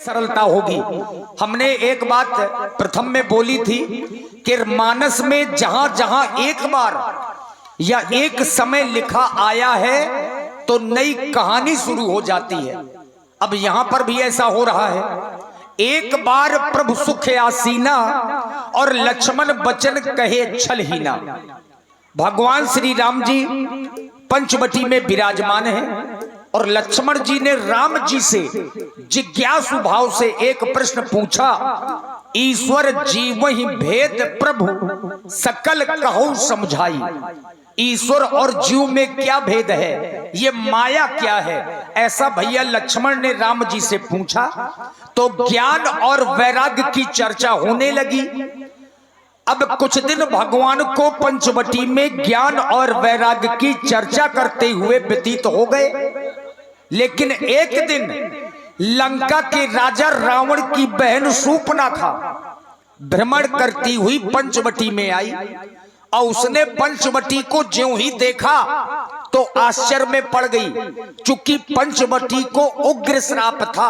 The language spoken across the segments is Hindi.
सरलता होगी। हमने एक बात प्रथम में बोली थी कि मानस में जहां जहां एक बार या एक समय लिखा आया है तो नई कहानी शुरू हो जाती है। अब यहां पर भी ऐसा हो रहा है। एक बार प्रभु सुख आसीना और लक्ष्मण बचन कहे छल हीना। भगवान श्री राम जी पंचवटी में विराजमान हैं और लक्ष्मण जी ने राम जी से जिज्ञासु भाव से एक प्रश्न पूछा, ईश्वर जीवहि भेद प्रभु सकल कहु समझाई। ईश्वर और जीव में क्या भेद है, ये माया क्या है, ऐसा भैया लक्ष्मण ने राम जी से पूछा। तो ज्ञान और वैराग्य की चर्चा होने लगी। अब कुछ दिन भगवान को पंचवटी में ज्ञान और वैराग्य की चर्चा करते हुए व्यतीत हो गए। लेकिन एक दिन लंका के राजा रावण की बहन शूर्पणखा भ्रमण करती हुई पंचवटी में आई और उसने पंचवटी को ज्यों ही देखा तो आश्चर्य में पड़ गई, चूंकि पंचवटी को उग्र श्राप था,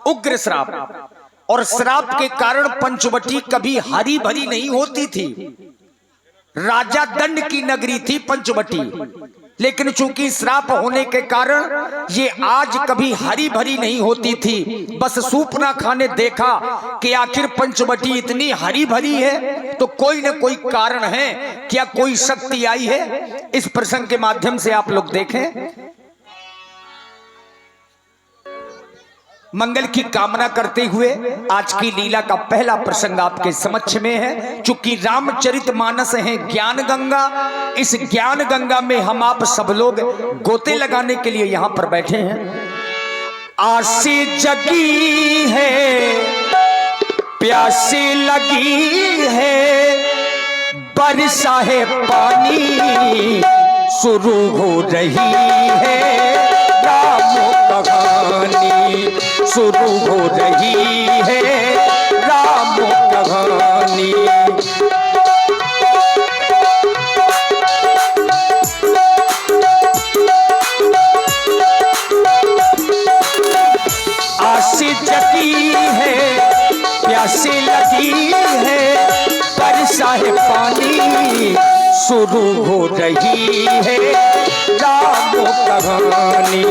उग्र श्राप, और श्राप के कारण पंचवटी कभी हरी भरी नहीं होती थी। राजा दंड की नगरी थी पंचवटी, लेकिन चूंकि श्राप होने के कारण ये आज कभी हरी भरी नहीं होती थी। बस शूर्पणखा ने देखा कि आखिर पंचवटी इतनी हरी भरी है तो कोई न कोई कारण है, क्या कोई शक्ति आई है। इस प्रसंग के माध्यम से आप लोग देखें। मंगल की कामना करते हुए आज की लीला का पहला प्रसंग आपके समक्ष में है। चूंकि रामचरितमानस है ज्ञान गंगा, इस ज्ञान गंगा में हम आप सब लोग गोते लगाने के लिए यहां पर बैठे हैं। आसी जगी है, प्यासी लगी है, बरसा है पानी शुरू हो रही है, राम कहानी शुरू हो रही है, राम कहानी। आसी जगी है, प्यासी लगी है, बरसा है पानी शुरू हो रही है, राम कहानी।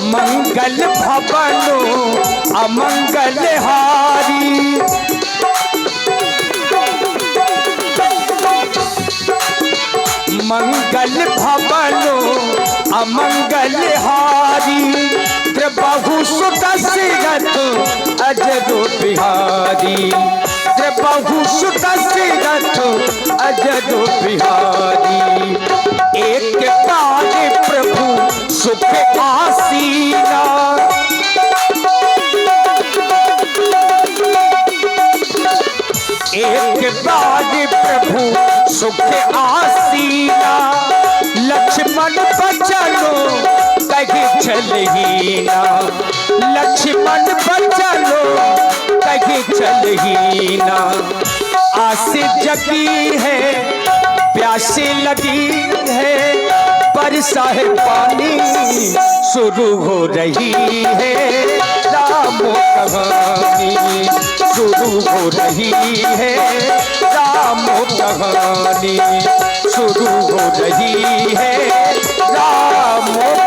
मंगल भवनो अमंगल हारी, मंगल भवनो अमंगल हारी, प्रभु सुत सिरथ अजरो बिहारी, प्रभु सुत सिरथ अजरो बिहारी। एक बार प्रभु सुख आसीना, एक बार प्रभु सुख आसीना, लक्ष्मण बचनो कहे छल हीना, लक्ष्मण बचनो कहे छल हीना। आस जगी है, प्यासी लगी है, बरसा है पानी शुरू हो रही है, राम कहानी शुरू हो रही है, राम कहानी शुरू हो रही है, राम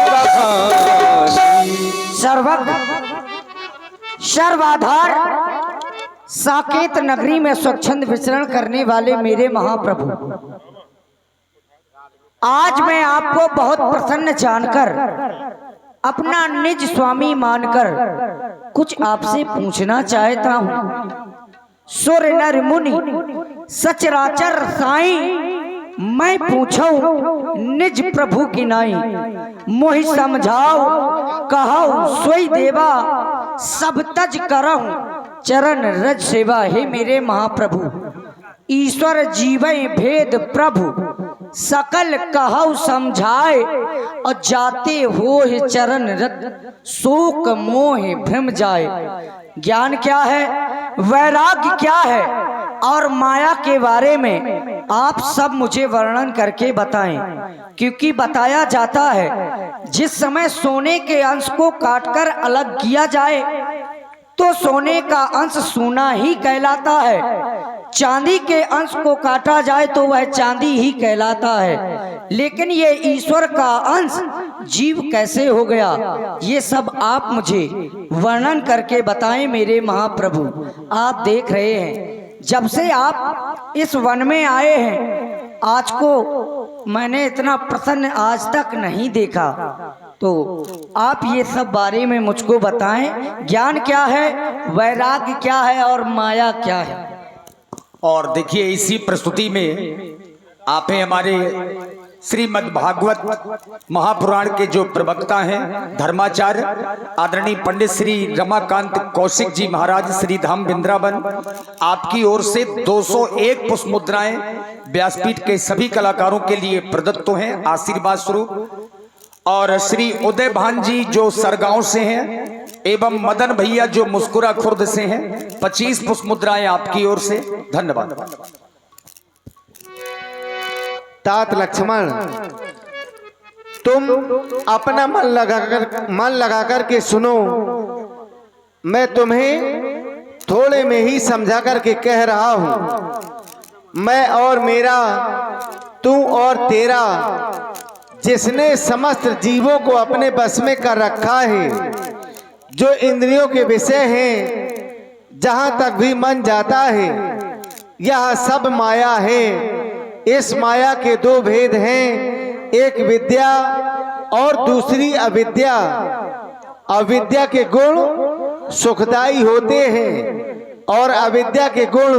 कहानी। सर्वाधार साकेत नगरी में स्वच्छंद विचरण करने वाले मेरे महाप्रभु, आज मैं आपको बहुत प्रसन्न जानकर, अपना निज स्वामी मानकर कुछ आपसे पूछना चाहता हूँ। सुर नर मुनि सचराचर साई, मैं पूछूं निज प्रभु की नाई। मोहि समझाओ कहो सोई देवा, सब तज करऊं चरण रज सेवा। हे मेरे महाप्रभु, ईश्वर जीवै भेद प्रभु सकल कहु समझाए, और जाते हो चरण रत शोक मोह भ्रम जाए। ज्ञान क्या है, वैराग्य क्या है और माया के बारे में आप सब मुझे वर्णन करके बताएं। क्योंकि बताया जाता है जिस समय सोने के अंश को काटकर अलग किया जाए तो सोने का अंश सोना ही कहलाता है, चांदी के अंश को काटा जाए तो वह चांदी ही कहलाता है। लेकिन ये ईश्वर का अंश जीव कैसे हो गया, ये सब आप मुझे वर्णन करके बताएं मेरे महाप्रभु। आप देख रहे हैं जब से आप इस वन में आए हैं आज को मैंने इतना प्रसन्न आज तक नहीं देखा, तो आप ये सब बारे में मुझको बताएं। ज्ञान क्या है, वैराग्य क्या है और माया क्या है। और देखिए इसी प्रस्तुति में आप हैं हमारे श्रीमद् भागवत महापुराण के जो प्रवक्ता हैं धर्माचार्य आदरणीय पंडित श्री रमाकांत कौशिक जी महाराज श्री धाम वृंदावन, आपकी ओर से 201 पुष्प मुद्राएं व्यासपीठ के सभी कलाकारों के लिए प्रदत्त हैं आशीर्वाद स्वरूप। और श्री उदय भान जी जो सरगांव से हैं एवं मदन भैया जो मुस्कुरा खुर्द से हैं 25 पुष्प मुद्राएं आपकी ओर से। धन्यवाद। तात लक्ष्मण, तुम अपना मन लगाकर के सुनो। मैं तुम्हें थोड़े में ही समझा करके कह रहा हूं। मैं और मेरा, तू और तेरा, जिसने समस्त जीवों को अपने बस में कर रखा है, जो इंद्रियों के विषय हैं, जहां तक भी मन जाता है, यह सब माया है। इस माया के दो भेद हैं, एक विद्या और दूसरी अविद्या। अविद्या के गुण सुखदायी होते हैं और अविद्या के गुण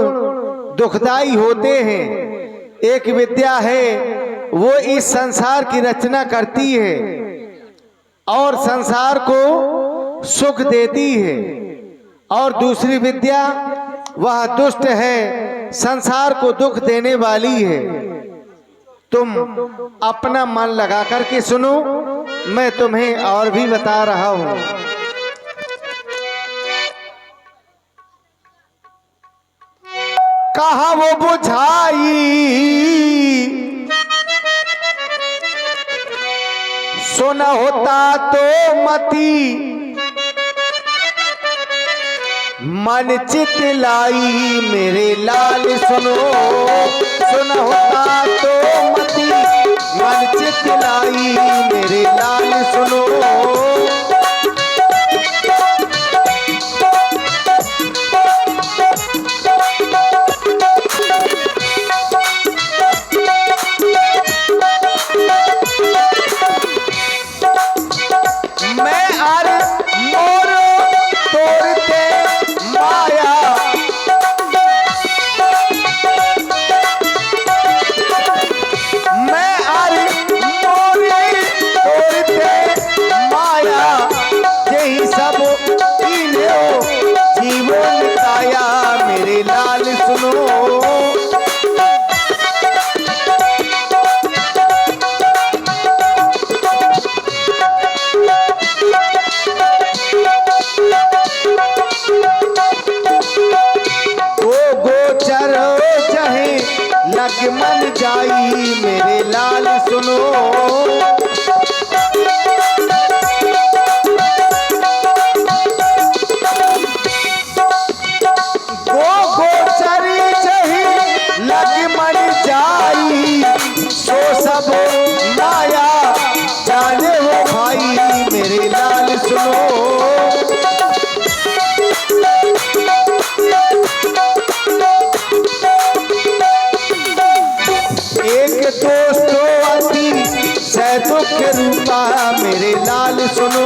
दुखदायी होते हैं। एक विद्या है वो इस संसार की रचना करती है और संसार को सुख देती है, और दूसरी विद्या वह दुष्ट है, संसार को दुख देने वाली है। तुम अपना मन लगा करके सुनो, मैं तुम्हें और भी बता रहा हूं। कहा वो बुझाई सुना होता तो मती, मन चित लाई मेरे लाल सुनो। सुना होता तो मती, मन चित लाई मेरे लाल सुनो। मन जाई मेरे लाल सुनो। गो गोचर जही लग मन जाई, सो सब माया जाने हो भाई मेरे लाल सुनो। दोस्तों अति सैतुक रूपा मेरे लाल सुनो।